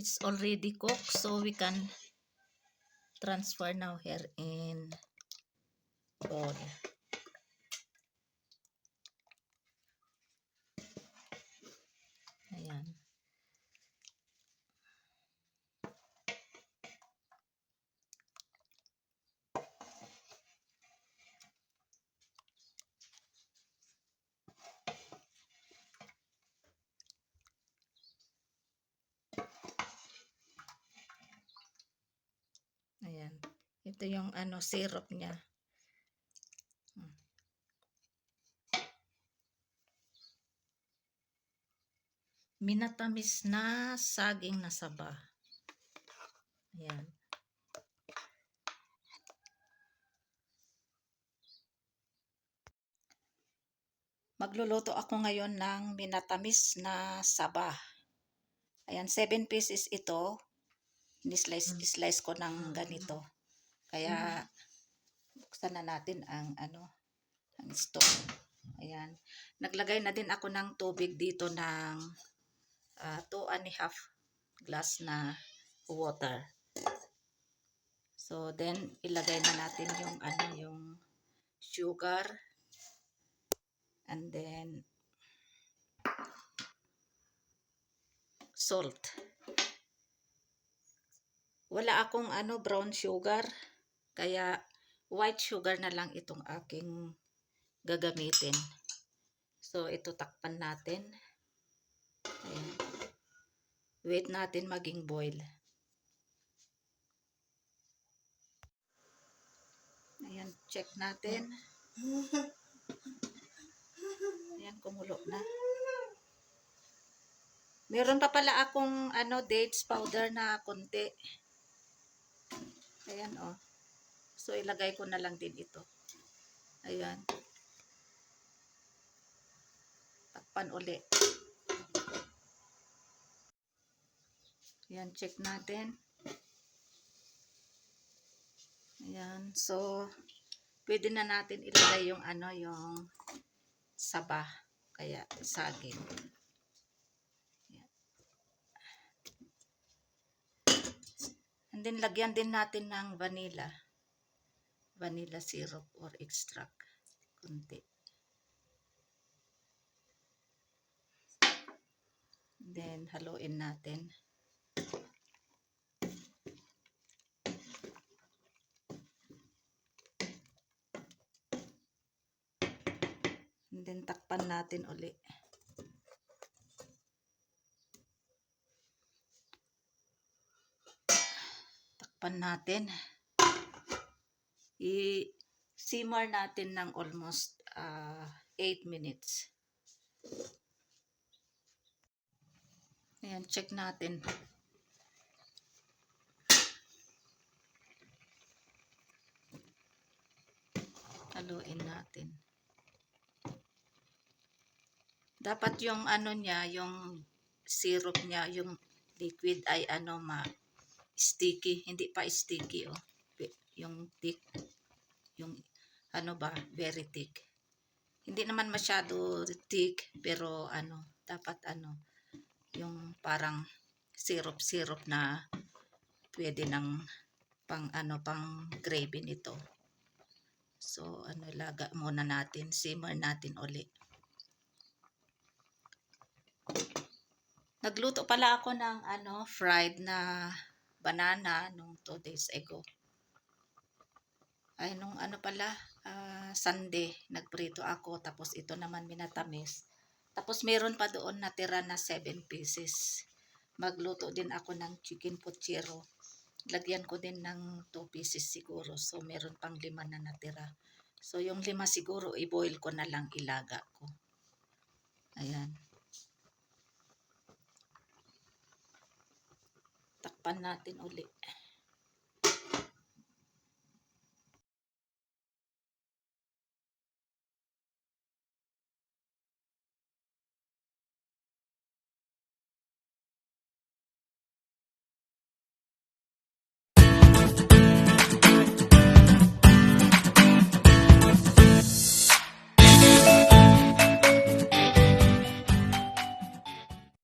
it's already cooked, so we can transfer now here in bowl. Ayan. Ayan. Ito yung syrup niya. Minatamis na saging na saba. Ayan. Magluluto ako ngayon ng minatamis na saba. Ayan, 7 pieces ito. Ni-slice ko ng ganito. Kaya buksan na natin ang ang stove. Ayan. Naglagay na din ako ng tubig dito ng 2.5 glass na water. So then ilagay na natin yung yung sugar, and then salt. Wala akong brown sugar, kaya white sugar na lang itong aking gagamitin. So ito takpan natin. Ayan. Wait natin maging boil. Ayan, check natin. Ayan, kumulo na. Meron pa pala akong dates powder na konti. Ayan, oh. So ilagay ko na lang din ito. Ayan. Takpan uli. Ayan, check natin. Ayan, so pwede na natin ilagay yung yung saba, kaya saging. Ayan. And then lagyan din natin ng vanilla syrup or extract kunti. Then haluin natin. And then takpan natin uli. Takpan natin. I-simmer natin ng almost 8 minutes. Ayan, check natin. Haluin natin. Dapat yung niya, yung syrup niya, yung liquid ay sticky, hindi pa sticky, oh. Yung thick, yung very thick. Hindi naman masyado thick, pero dapat yung parang syrup na pwede ng pang gravy nito. So ilaga muna natin, simmer natin uli. Nagluto pala ako ng fried na banana nung 2 days ago. Ay nung Sunday nagprito ako, tapos ito naman minatamis. Tapos meron pa doon natira na 7 pieces. Magluto din ako ng chicken pochero. Lagyan ko din ng 2 pieces siguro. So meron pang 5 na natira. So yung 5 siguro i-boil ko na lang, ilaga ko. Ayan. Takpan natin uli.